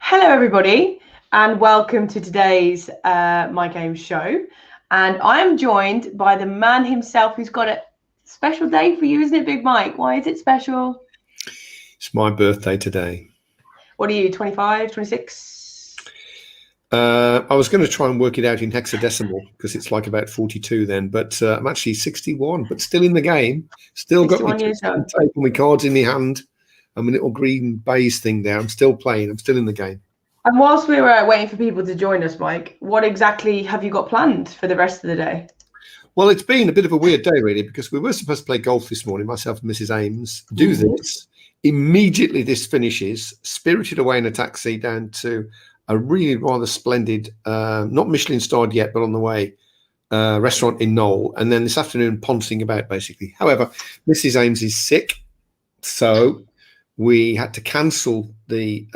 Hello, everybody, and welcome to today's My Game show. And I am joined by the man himself who's got a special day for you, isn't it, Big Mike? Why is it special? It's my birthday today. What are you, 25, 26? I was going to try and work it out in hexadecimal because it's like about 42 then, but I'm actually 61, but still in the game. Still got my tape and my cards in my hand and my little green baize thing there. I'm still playing. I'm still in the game. And whilst we were waiting for people to join us, Mike, what exactly have you got planned for the rest of the day? Well, it's been a bit of a weird day, really, because we were supposed to play golf this morning, myself and Mrs. Ames, do this. Immediately this finishes, spirited away in a taxi down to a really rather splendid, not Michelin starred yet, but on the way, restaurant in Knoll. And then this afternoon, poncing about, basically. However, Mrs. Ames is sick, so we had to cancel the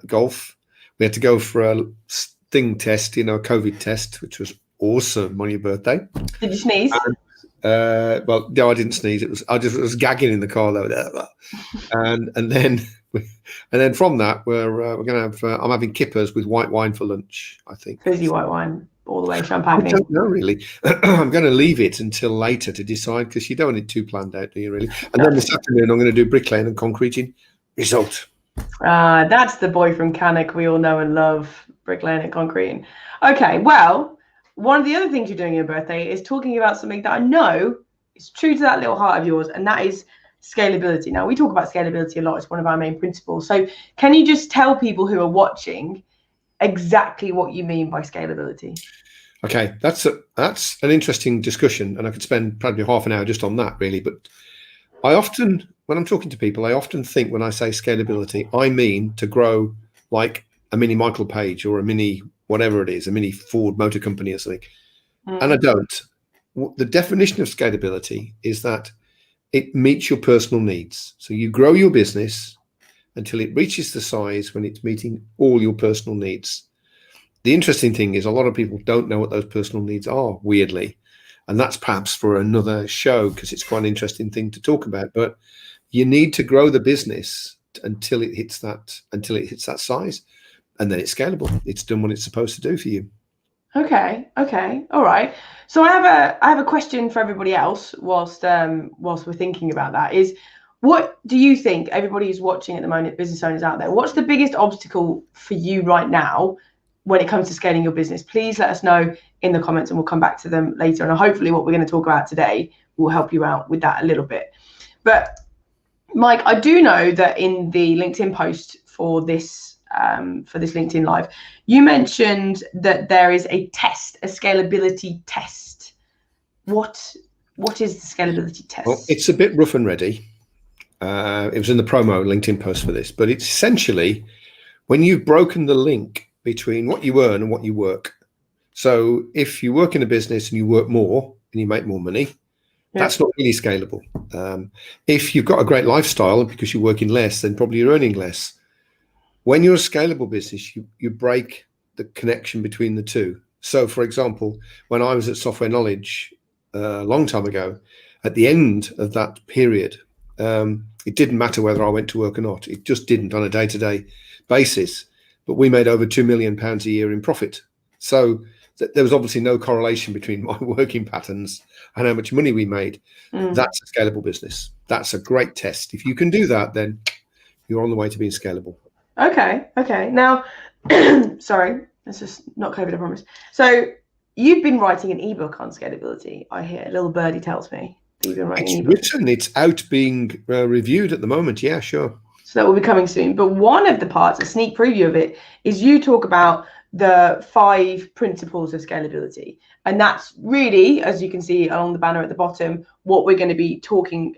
golf. We had to go for a sting test, a COVID test, which was awesome on your birthday. Did you sneeze? Well, no, I didn't sneeze. I was gagging in the car though, and then from that we're going to have. I'm having kippers with white wine for lunch. I think fizzy white wine all the way, champagne. I don't know really. I'm going to leave it until later to decide because you don't want it too planned out, do you really? And then this afternoon I'm going to do bricklaying and concreting. Result. That's the boy from Cannock we all know and love, bricklaying and concreting. Okay, well, one of the other things you're doing on your birthday is talking about something that I know is true to that little heart of yours, and that is scalability. Now, we talk about scalability a lot. It's one of our main principles. So can you just tell people who are watching exactly what you mean by scalability? Okay, that's an interesting discussion, and I could spend probably half an hour just on that, really. But I often, when I'm talking to people, I often think when I say scalability, I mean to grow like a mini Michael Page or a mini whatever it is, a mini Ford Motor Company or something. And I don't. The definition of scalability is that it meets your personal needs. So you grow your business until it reaches the size when it's meeting all your personal needs. The interesting thing is a lot of people don't know what those personal needs are, weirdly. And that's perhaps for another show because it's quite an interesting thing to talk about. But you need to grow the business until it hits that size. And then it's scalable. It's done what it's supposed to do for you. Okay. All right. So I have a question for everybody else whilst we're thinking about that is, what do you think, everybody who's watching at the moment, business owners out there, what's the biggest obstacle for you right now when it comes to scaling your business? Please let us know in the comments and we'll come back to them later. And hopefully what we're going to talk about today will help you out with that a little bit. But Mike, I do know that in the LinkedIn post for this LinkedIn Live, you mentioned that there is a test, a scalability test. What is the scalability test? Well, it's a bit rough and ready. It was in the promo LinkedIn post for this, but it's essentially when you've broken the link between what you earn and what you work. So if you work in a business and you work more and you make more money, that's not really scalable. If you've got a great lifestyle because you're working less, then probably you're earning less. When you're a scalable business, you break the connection between the two. So, for example, when I was at Software Knowledge a long time ago, at the end of that period, it didn't matter whether I went to work or not. It just didn't on a day-to-day basis. But we made over £2 million a year in profit. So there was obviously no correlation between my working patterns and how much money we made. That's a scalable business. That's a great test. If you can do that, then you're on the way to being scalable. Okay. Now, sorry, let's just not COVID, I promise. So you've been writing an ebook on scalability. I hear, little birdie tells me that you've been writing an ebook. It's written, it's out being reviewed at the moment. Yeah, sure. So that will be coming soon. But one of the parts, a sneak preview of it, is you talk about the 5 principles of scalability. And that's really, as you can see along the banner at the bottom, what we're going to be talking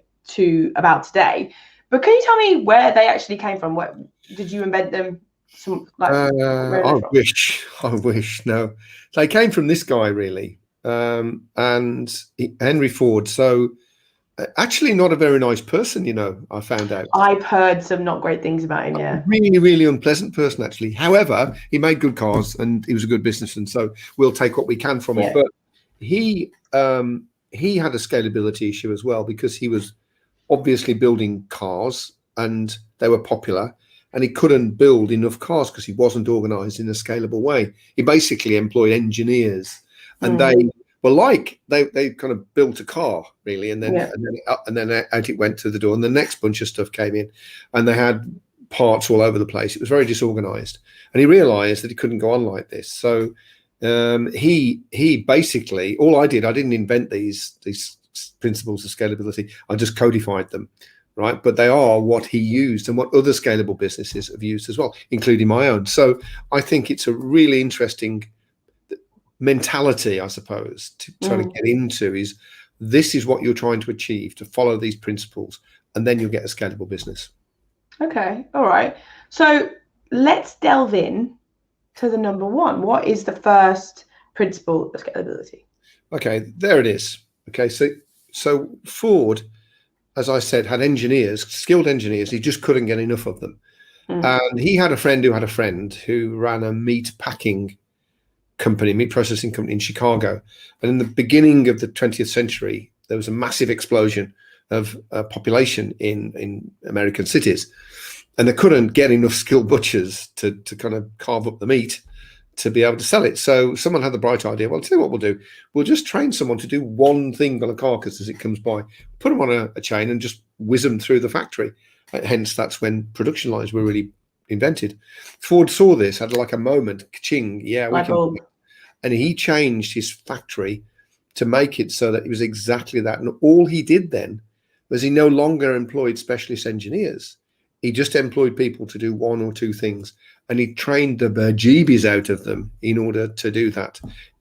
about today. But can you tell me where they actually came from? What did you invent them? I wish. No, they came from this guy really, and Henry Ford. So actually, not a very nice person. I found out. I've heard some not great things about him. Yeah, really, really unpleasant person actually. However, he made good cars and he was a good businessman. So we'll take what we can from it. But he had a scalability issue as well because he was obviously building cars and they were popular. and he couldn't build enough cars because he wasn't organized in a scalable way. He basically employed engineers, and they were like they kind of built a car really, and then out it went to the door, and the next bunch of stuff came in, and they had parts all over the place. It was very disorganized, and he realized that he couldn't go on like this. So he basically, I didn't invent these principles of scalability. I just codified them, right? But they are what he used and what other scalable businesses have used as well, including my own. So I think it's a really interesting mentality, I suppose, to try to get into. Is this is what you're trying to achieve, to follow these principles, and then you'll get a scalable business. Okay, all right. So let's delve in to the number one. What is the first principle of scalability? Okay, there it is. Okay, so Ford, as I said, had engineers, skilled engineers. He just couldn't get enough of them. And he had a friend who ran a meat packing company, meat processing company in Chicago. And in the beginning of the 20th century, there was a massive explosion of population in American cities, and they couldn't get enough skilled butchers to kind of carve up the meat to be able to sell it. So someone had the bright idea, well, I'll tell you what we'll do. We'll just train someone to do one thing on a carcass as it comes by, put them on a chain and just whiz them through the factory. Hence, that's when production lines were really invented. Ford saw this, had like a moment, ka-ching, yeah, we can. And he changed his factory to make it so that it was exactly that. And all he did then was he no longer employed specialist engineers. He just employed people to do one or two things, and he trained the bejeebies out of them in order to do that.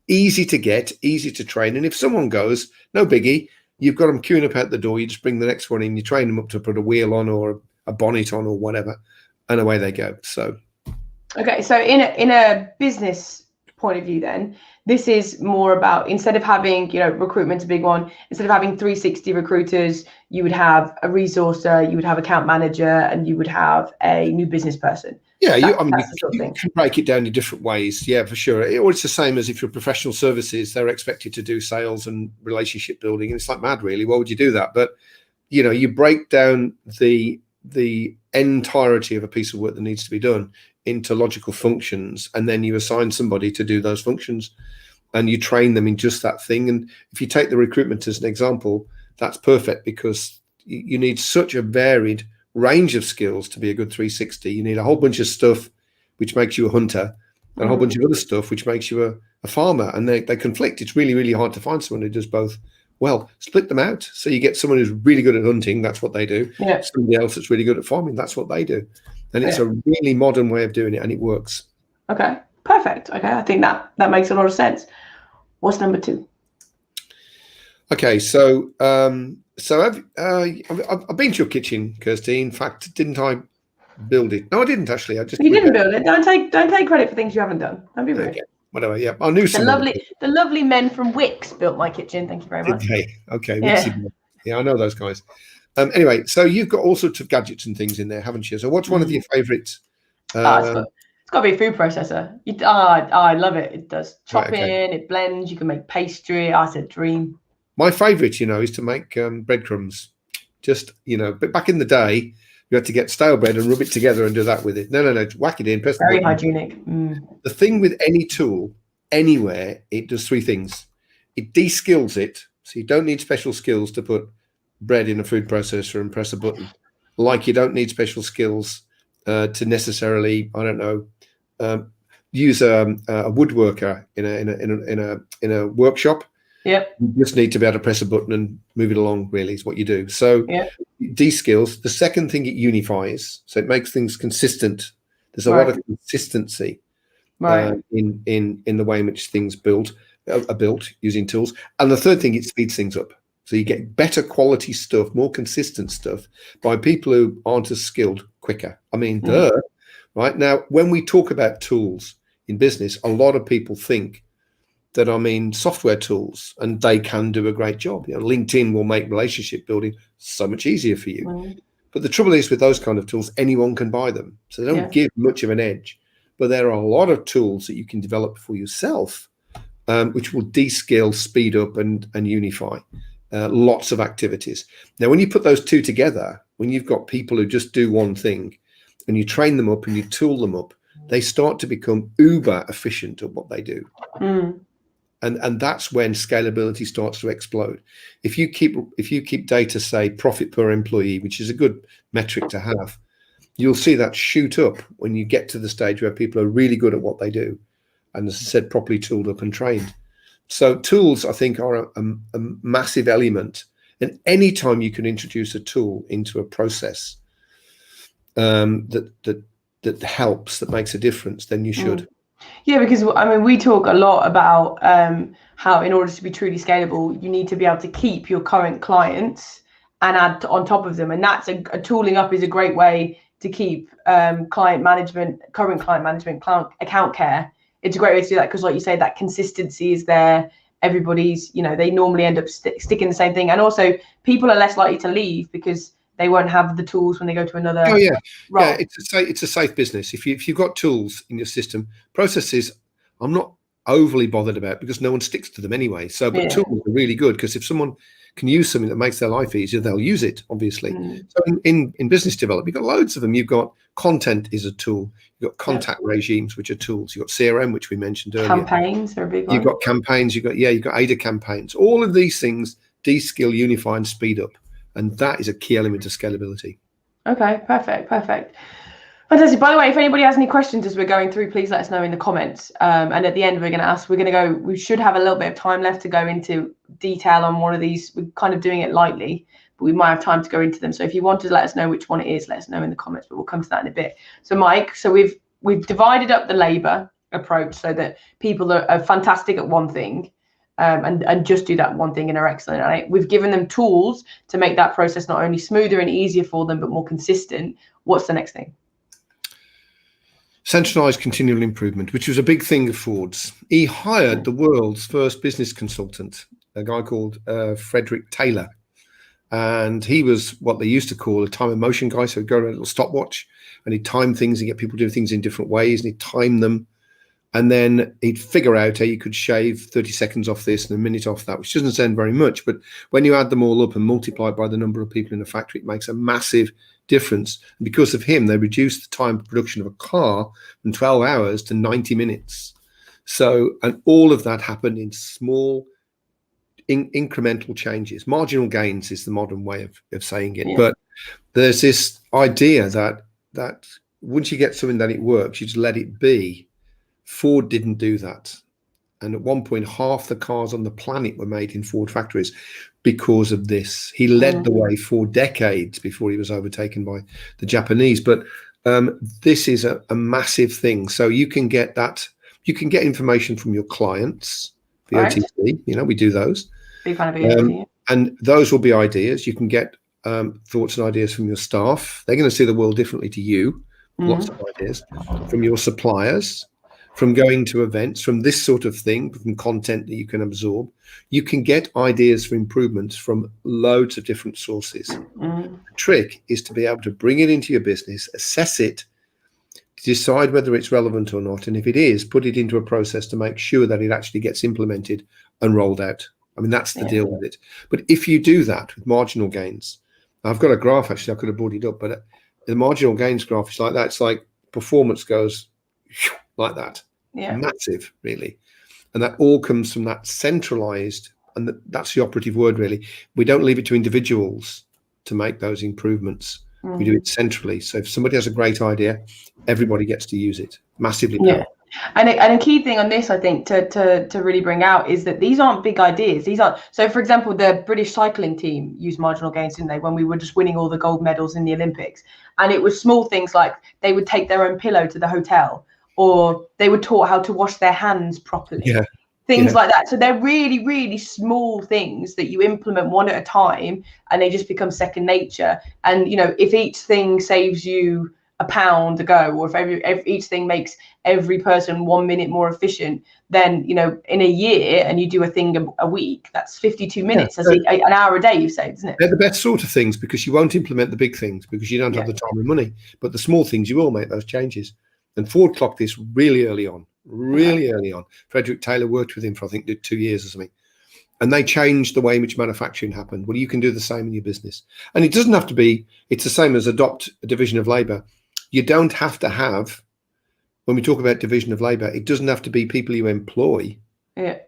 Easy to get, easy to train. And if someone goes, no biggie, you've got them queuing up out the door, you just bring the next one in, you train them up to put a wheel on or a bonnet on or whatever, and away they go. So, okay, so in a business point of view, then this is more about, instead of having, recruitment's a big one, instead of having 360 recruiters, you would have a resourcer, you would have account manager, and you would have a new business person. Yeah, you can break it down in different ways. Yeah, for sure. It's the same as if you're professional services, they're expected to do sales and relationship building, and it's like mad, really. Why would you do that? But you break down the entirety of a piece of work that needs to be done into logical functions, and then you assign somebody to do those functions, and you train them in just that thing. And if you take the recruitment as an example, that's perfect, because you need such a varied range of skills to be a good 360. You need a whole bunch of stuff which makes you a hunter, and a whole bunch of other stuff which makes you a farmer, and they conflict. It's really, really hard to find someone who does both well. Split them out, so you get someone who's really good at hunting, that's what they do. Somebody else that's really good at farming, that's what they do. And it's a really modern way of doing it, and it works. Okay, perfect. Okay, I think that makes a lot of sense. What's number two? Okay, so I've been to your kitchen, Kirsty. In fact, didn't I build it? No, I didn't actually. I just you didn't build it. Don't take credit for things you haven't done. Don't be rude. Okay. Whatever. Yeah, I knew someone. The lovely men from Wix built my kitchen. Thank you very much. Okay. Yeah, I know those guys. Anyway, so you've got all sorts of gadgets and things in there, haven't you? So what's one of your favourites? It's got to be a food processor. I love it. It does chopping, it blends, you can make pastry. It's a dream. My favourite, is to make breadcrumbs. Just, but back in the day, you had to get stale bread and rub it together and do that with it. No, whack it in. Press Very hygienic. The thing with any tool, anywhere, it does three things. It de-skills it, so you don't need special skills to put bread in a food processor and press a button. Like you don't need special skills to necessarily, use a woodworker in a workshop. Yep. You just need to be able to press a button and move it along, really, is what you do. So de-skills. The second thing, it unifies. So it makes things consistent. There's a lot of consistency in the way in which things are built using tools. And the third thing, it speeds things up. So you get better quality stuff, more consistent stuff by people who aren't as skilled quicker. Right? Now, when we talk about tools in business, a lot of people think that software tools, and they can do a great job. LinkedIn will make relationship building so much easier for you. But the trouble is with those kind of tools, anyone can buy them. So they don't give much of an edge. But there are a lot of tools that you can develop for yourself, which will de-skill, speed up, and unify lots of activities. Now, when you put those two together, when you've got people who just do one thing, and you train them up and you tool them up, they start to become uber efficient at what they do. And that's when scalability starts to explode. If you keep data, say profit per employee, which is a good metric to have, you'll see that shoot up when you get to the stage where people are really good at what they do, and as I said, properly tooled up and trained. So tools, I think, are a massive element. And anytime you can introduce a tool into a process that helps, that makes a difference, then you should. Yeah, because I mean, we talk a lot about how in order to be truly scalable, you need to be able to keep your current clients and add on top of them. And that's a tooling up is a great way to keep current client management, account care. It's a great way to do that because, like you say, that consistency is there. Everybody's, they normally end up sticking the same thing. And also people are less likely to leave because they won't have the tools when they go to another role. Yeah, it's a safe business. If you've got tools in your system, processes, I'm not overly bothered about because no one sticks to them anyway. So, but tools are really good because if someone can use something that makes their life easier, they'll use it, obviously. So in business development, you've got loads of them. You've got content is a tool. You've got contact regimes, which are tools. You've got CRM, which we mentioned earlier. Campaigns are a big one. You've got campaigns. You've got AIDA campaigns. All of these things de-skill, unify, and speed up. And that is a key element of scalability. Okay, perfect. Fantastic. By the way, if anybody has any questions as we're going through, please let us know in the comments. And at the end, we should have a little bit of time left to go into detail on one of these. We're kind of doing it lightly, but we might have time to go into them. So if you want to let us know which one it is, let us know in the comments, but we'll come to that in a bit. So Mike, we've divided up the labor approach so that people are fantastic at one thing. And just do that one thing and are excellent at it. We've given them tools to make that process not only smoother and easier for them, but more consistent. What's the next thing? Centralized continual improvement, which was a big thing of Ford's. He hired the world's first business consultant, a guy called Frederick Taylor. And he was what they used to call a time and motion guy. So he'd go around a little stopwatch and he'd time things and get people doing things in different ways and he'd time them. And then he'd figure out how you could shave 30 seconds off this and a minute off that, which doesn't sound very much. But when you add them all up and multiply it by the number of people in a factory, it makes a massive difference. And because of him, they reduced the time of production of a car from 12 hours to 90 minutes. So, and all of that happened in small incremental changes. Marginal gains is the modern way of saying it. Yeah. But there's this idea that once you get something that it works, you just let it be. Ford didn't do that. And at one point, half the cars on the planet were made in Ford factories because of this. He led the way for decades before he was overtaken by the Japanese. But this is a massive thing. So you can get information from your clients, the OTC, we do those. Big fan of OTC. And those will be ideas. You can get thoughts and ideas from your staff. They're going to see the world differently to you. Lots of ideas from your suppliers, from going to events, from this sort of thing, from content that you can absorb. You can get ideas for improvements from loads of different sources. The trick is to be able to bring it into your business, assess it, decide whether it's relevant or not. And if it is, put it into a process to make sure that it actually gets implemented and rolled out. I mean, that's the deal with it. But if you do that with marginal gains, I've got a graph, actually, I could have brought it up, but the marginal gains graph is like that. It's like performance goes like that. Massive, really. And that all comes from that centralized, and that's the operative word, really. We don't leave it to individuals to make those improvements. We do it centrally. So if somebody has a great idea, everybody gets to use it. Massively powerful. And a key thing on this, I think, to really bring out is that these aren't big ideas. These aren't. So, for example, the British cycling team used marginal gains, didn't they, when we were just winning all the gold medals in the Olympics? And it was small things like they would take their own pillow to the hotel, or they were taught how to wash their hands properly. Things like that. So they're really, really small things that you implement one at a time, and they just become second nature. And, if each thing saves you a pound a go, or if each thing makes every person 1 minute more efficient, then, in a year, and you do a thing a week, that's 52 minutes. That's an hour a day you've saved, isn't it? They're the best sort of things because you won't implement the big things because you don't have the time and money. But the small things, you will make those changes. And Ford clocked this really early on. Frederick Taylor worked with him for, I think, 2 years or something. And they changed the way in which manufacturing happened. Well, you can do the same in your business. And it doesn't have to be, it's the same as adopt a division of labor. you don't have to have, when we talk about division of labor, it doesn't have to be people you employ. Yeah.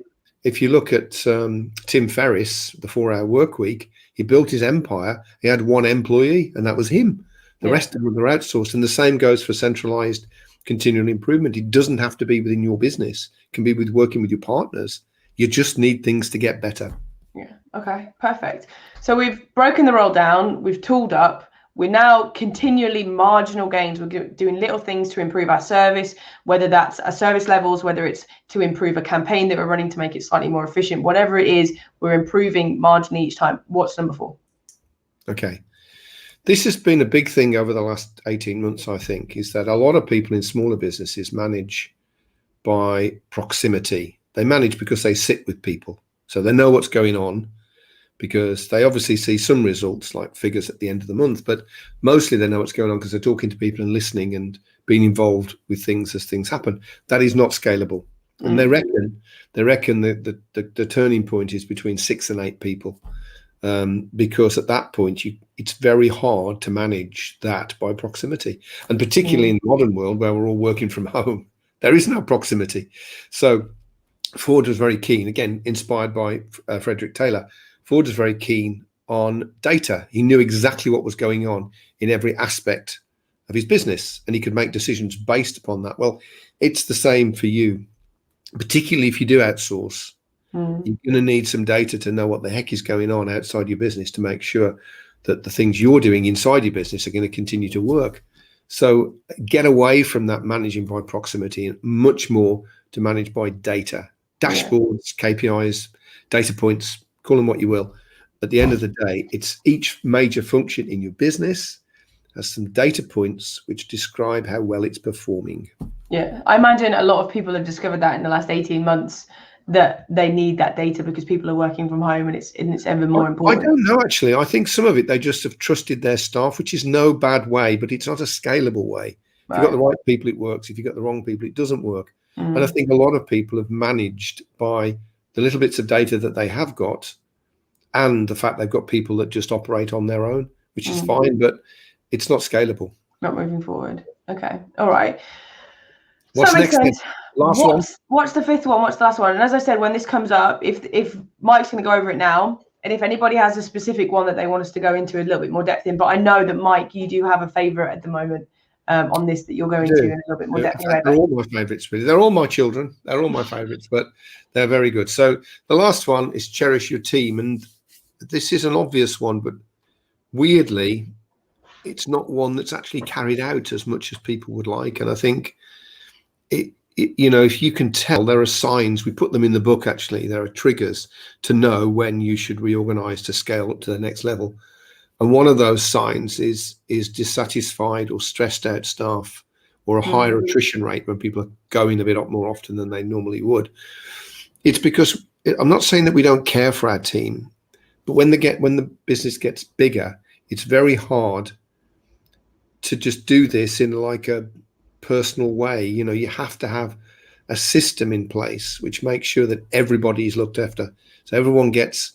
If you look at Tim Ferriss, the 4-hour work week, he built his empire. He had one employee, and that was him. The rest of them were outsourced. And the same goes for centralized continual improvement. It doesn't have to be within your business. It can be with working with your partners. You just need things to get better. Yeah. Okay, perfect. So we've broken the role down. We've tooled up. We're now continually marginal gains. We're doing little things to improve our service, whether that's our service levels, whether it's to improve a campaign that we're running to make it slightly more efficient, whatever it is, we're improving marginally each time. What's number 4? Okay. This has been a big thing over the last 18 months, I think, is that a lot of people in smaller businesses manage by proximity. They manage because they sit with people. So they know what's going on, because they obviously see some results like figures at the end of the month, but mostly they know what's going on because they're talking to people and listening and being involved with things as things happen. That is not scalable. And they reckon that the turning point is between 6 and 8 people, because at that point it's very hard to manage that by proximity, and particularly in the modern world where we're all working from home, there is no proximity. So Ford was very keen, again inspired by Frederick Taylor. Ford was very keen on data. He knew exactly what was going on in every aspect of his business, and he could make decisions based upon that. Well, it's the same for you, particularly if you do outsource. You're going to need some data to know what the heck is going on outside your business to make sure that the things you're doing inside your business are going to continue to work. So get away from that managing by proximity and much more to manage by data. Dashboards, KPIs, data points, call them what you will. At the end of the day, it's each major function in your business has some data points which describe how well it's performing. Yeah, I imagine a lot of people have discovered that in the last 18 months, that they need that data because people are working from home, and it's ever more important. I don't know, actually. I think some of it, they just have trusted their staff, which is no bad way, but it's not a scalable way. If you've got the right people, it works. If you've got the wrong people, it doesn't work. And I think a lot of people have managed by the little bits of data that they have got, and the fact they've got people that just operate on their own, which is fine, but it's not scalable. Not moving forward. Okay. All right. What's next? What's the 5th one? What's the last one? And as I said, when this comes up, if Mike's going to go over it now, and if anybody has a specific one that they want us to go into a little bit more depth in, but I know that Mike, you do have a favorite at the moment on this that you're going to in a little bit more depth. They're all my favorites, really. They're all my children. They're all my favorites, but they're very good. So the last one is cherish your team. And this is an obvious one, but weirdly, it's not one that's actually carried out as much as people would like. And I think if you can tell, there are signs, we put them in the book, actually, there are triggers to know when you should reorganize to scale up to the next level. And one of those signs is dissatisfied or stressed out staff, or a higher attrition rate when people are going a bit up more often than they normally would. It's because, I'm not saying that we don't care for our team, but when the business gets bigger, it's very hard to just do this in like a personal way. You have to have a system in place which makes sure that everybody is looked after. So everyone gets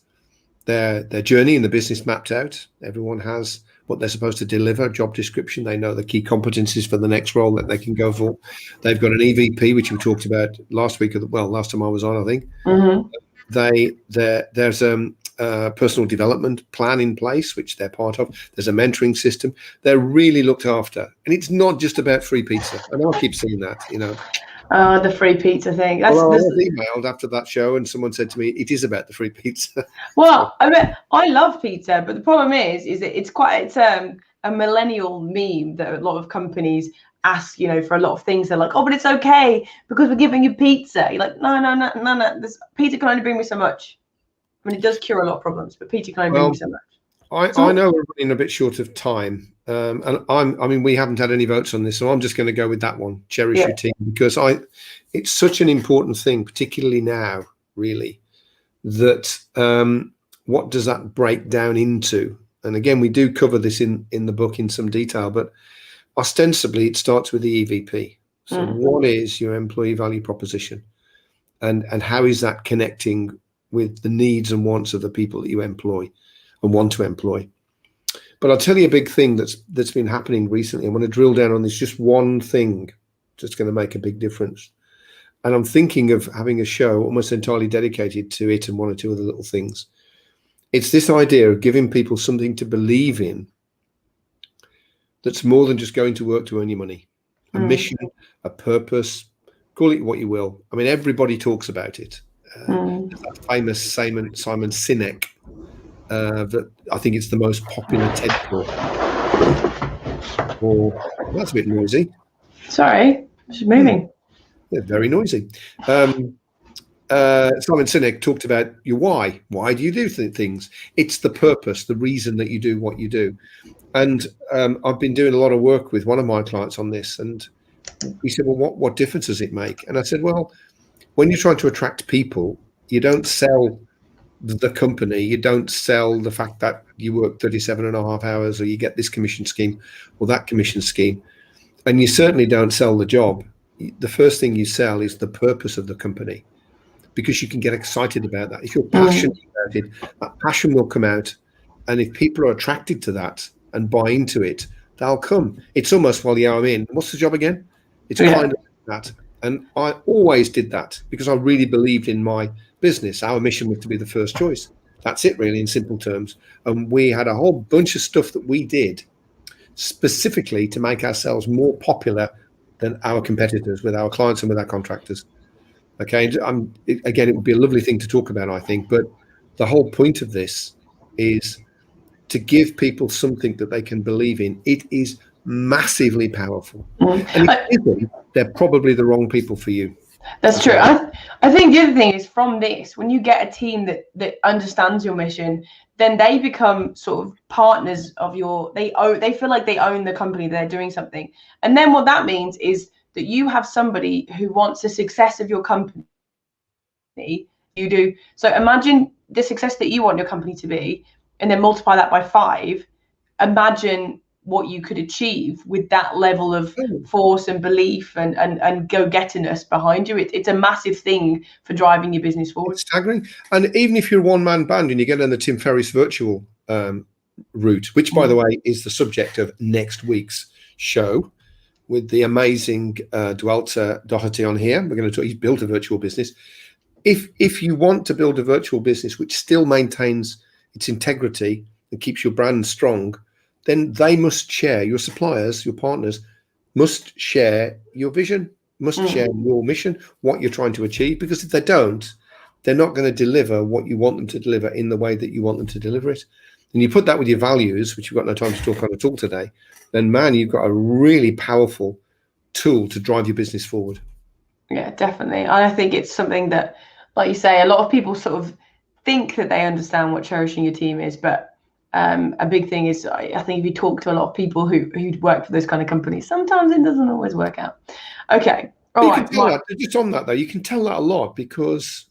their journey in the business mapped out. Everyone has what they're supposed to deliver, job description. They know the key competencies for the next role that they can go for. They've got an EVP, which we talked about last time I was on, I think. There's a personal development plan in place, which they're part of. There's a mentoring system. They're really looked after. And it's not just about free pizza. I know I keep saying that, The free pizza thing. I was emailed after that show, and someone said to me, "It is about the free pizza." Well, I mean, I love pizza, but the problem is that it's a millennial meme that a lot of companies ask, for a lot of things. They're like, "Oh, but it's okay because we're giving you pizza." You're like, no. This pizza can only bring me so much. I mean, it does cure a lot of problems, but pizza can only bring me so much. I know we're running a bit short of time, and we haven't had any votes on this, so I'm just going to go with that one. Cherish your team, because it's such an important thing, particularly now, really, that what does that break down into? And again, we do cover this in the book in some detail, but ostensibly it starts with the EVP. So what is your employee value proposition, and how is that connecting with the needs and wants of the people that you employ and want to employ? But I'll tell you a big thing that's been happening recently. I want to drill down on this, just one thing that's going to make a big difference. And I'm thinking of having a show almost entirely dedicated to it and one or two other little things. It's this idea of giving people something to believe in that's more than just going to work to earn your money. A mission, a purpose, call it what you will. I mean, everybody talks about it. That famous Simon Sinek, that I think it's the most popular TED talk. Or that's a bit noisy. Sorry, she's moving. They're very noisy. Simon Sinek talked about your why. Why do you do things? It's the purpose, the reason that you do what you do. And I've been doing a lot of work with one of my clients on this, and he said, well, what difference does it make? And I said, well, when you're trying to attract people, you don't sell the company, you don't sell the fact that you work 37.5 hours, or you get this commission scheme or that commission scheme, and you certainly don't sell the job. The first thing you sell is the purpose of the company, because you can get excited about that. If you're passionate about it, that passion will come out. And if people are attracted to that and buy into it, they'll come. It's almost, well, yeah, I'm in. What's the job again? It's kind of that. And I always did that because I really believed in my business. Our mission was to be the first choice. That's it, really, in simple terms. And we had a whole bunch of stuff that we did specifically to make ourselves more popular than our competitors, with our clients and with our contractors. Okay, again, it would be a lovely thing to talk about, I think, but the whole point of this is to give people something that they can believe in. It is massively powerful. And if it isn't, they're probably the wrong people for you. That's true. I think the other thing is, from this, when you get a team that understands your mission, then they become sort of partners of they feel like they own the company, they're doing something. And then what that means is that you have somebody who wants the success of your company. You do. So imagine the success that you want your company to be, and then multiply that by 5. Imagine what you could achieve with that level of force and belief and go-getterness behind you. It's a massive thing for driving your business forward. It's staggering. And even if you're a one-man band and you get on the Tim Ferriss virtual route, which, by the way, is the subject of next week's show with the amazing Dwelter Doherty on here. We're going to talk, he's built a virtual business. If you want to build a virtual business which still maintains its integrity and keeps your brand strong, then they must share, your suppliers, your partners must share your vision, must share your mission, what you're trying to achieve, because if they don't, they're not going to deliver what you want them to deliver in the way that you want them to deliver it. And you put that with your values, which we've got no time to talk on at all today, then man, you've got a really powerful tool to drive your business forward. Yeah, definitely. And I think it's something that, like you say, a lot of people sort of think that they understand what cherishing your team is, but a big thing is, I think if you talk to a lot of people who work for those kind of companies, sometimes it doesn't always work out. Okay. All right. Just on that though, you can tell that a lot because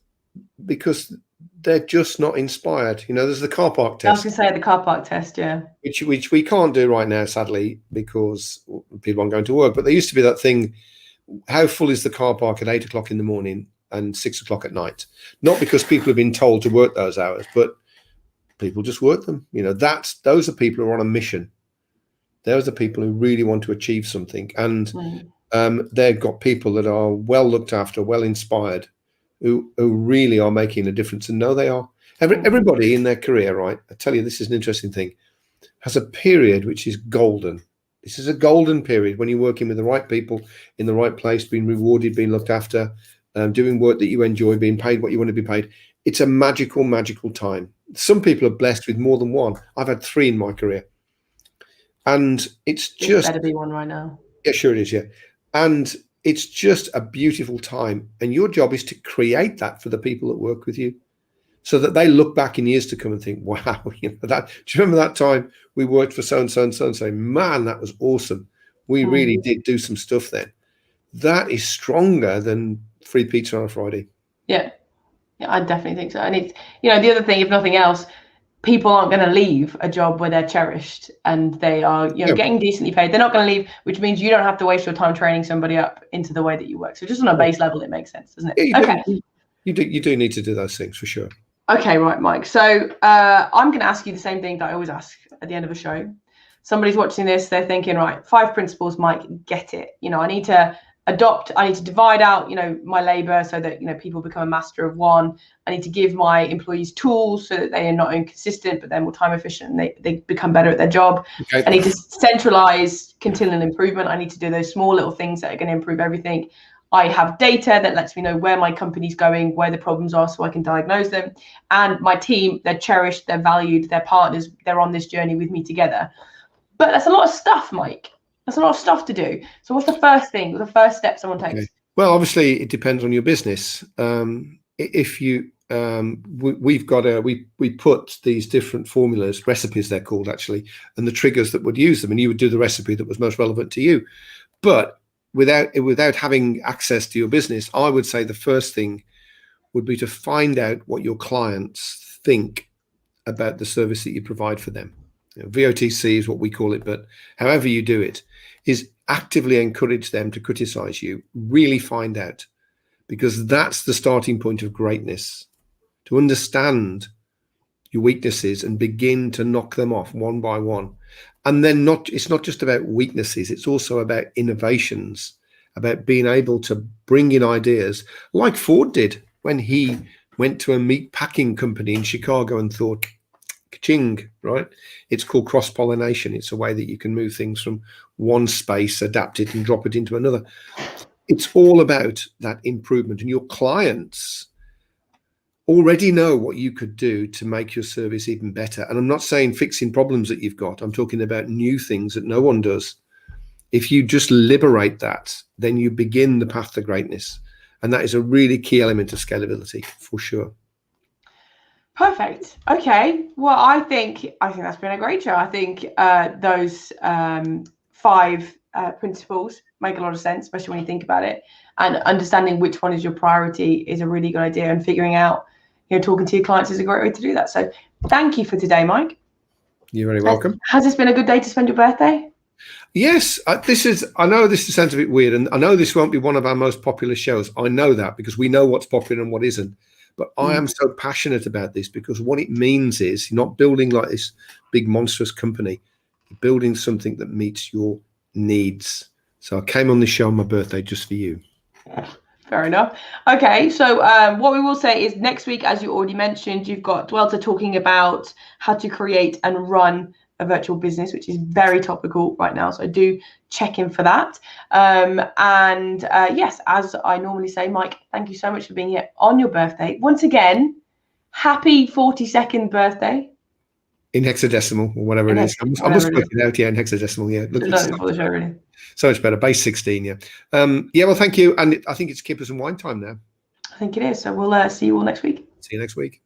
they're just not inspired. You know, there's the car park test. I was going to say the car park test, yeah. Which we can't do right now, sadly, because people aren't going to work. But there used to be that thing, how full is the car park at 8 o'clock in the morning and 6 o'clock at night? Not because people have been told to work those hours, but people just work them. You know, those are people who are on a mission. Those are people who really want to achieve something. And they've got people that are well looked after, well inspired, who really are making a difference, and know they are. Everybody in their career, right? I tell you, this is an interesting thing, has a period which is golden. This is a golden period when you're working with the right people in the right place, being rewarded, being looked after, doing work that you enjoy, being paid what you want to be paid. It's a magical, magical time. Some people are blessed with more than one. I've had 3 in my career. And it's just... better be one right now. Yeah, sure it is, yeah. And it's just a beautiful time. And your job is to create that for the people that work with you, so that they look back in years to come and think, wow, you know, do you remember that time we worked for so-and-so and so-and-so? Man, that was awesome. We really did do some stuff then. That is stronger than free pizza on a Friday. Yeah. Yeah, I definitely think so. And it's, you know, the other thing, if nothing else, people aren't going to leave a job where they're cherished and they are, you know, getting decently paid. They're not going to leave, which means you don't have to waste your time training somebody up into the way that you work. So just on a base level, it makes sense, doesn't it? Yeah, you do need to do those things for sure. Okay, right, Mike. So I'm going to ask you the same thing that I always ask at the end of a show. Somebody's watching this, they're thinking, right, 5 principles, Mike, get it. I need to adopt, I need to divide out, my labor so that, people become a master of one. I need to give my employees tools so that they are not only consistent, but they're more time efficient and they become better at their job. Okay. I need to centralize continual improvement. I need to do those small little things that are going to improve everything. I have data that lets me know where my company's going, where the problems are, so I can diagnose them. And my team, they're cherished, they're valued, they're partners, they're on this journey with me together. But that's a lot of stuff, Mike. That's a lot of stuff to do. So what's the first thing, the first step someone takes? Okay. Well, obviously, it depends on your business. If you, we put these different formulas, recipes they're called actually, and the triggers that would use them, and you would do the recipe that was most relevant to you. But without having access to your business, I would say the first thing would be to find out what your clients think about the service that you provide for them. VOTC is what we call it, but however you do it, is actively encourage them to criticize you. Really find out, because that's the starting point of greatness, to understand your weaknesses and begin to knock them off one by one. And then it's not just about weaknesses, it's also about innovations, about being able to bring in ideas like Ford did when he went to a meat packing company in Chicago and thought, ka-ching, right? It's called cross-pollination. It's a way that you can move things from one space, adapt it and drop it into another. It's all about that improvement, and your clients already know what you could do to make your service even better. And I'm not saying fixing problems that you've got. I'm talking about new things that no one does. If you just liberate that, then you begin the path to greatness. And that is a really key element of scalability, for sure. Perfect. Okay. Well, I think that's been a great show. I think those 5 principles make a lot of sense, especially when you think about it. And understanding which one is your priority is a really good idea. And figuring out, talking to your clients is a great way to do that. So thank you for today, Mike. You're very welcome. Has this been a good day to spend your birthday? Yes, I know this sounds a bit weird, and I know this won't be one of our most popular shows. I know that, because we know what's popular and what isn't. But I am so passionate about this, because what it means is you're not building like this big monstrous company. You're building something that meets your needs. So I came on this show on my birthday just for you. Fair enough. Okay, so what we will say is next week, as you already mentioned, you've got Dwelter talking about how to create and run a virtual business, which is very topical right now. So do check in for that. Yes, as I normally say, Mike, thank you so much for being here on your birthday. Once again, happy 42nd birthday. In hexadecimal or whatever it is. I must work it out, in hexadecimal, yeah. Look, really. So much better. Base 16, yeah. Well, thank you. And I think it's Kippers and Wine time now. I think it is. So we'll see you all next week. See you next week.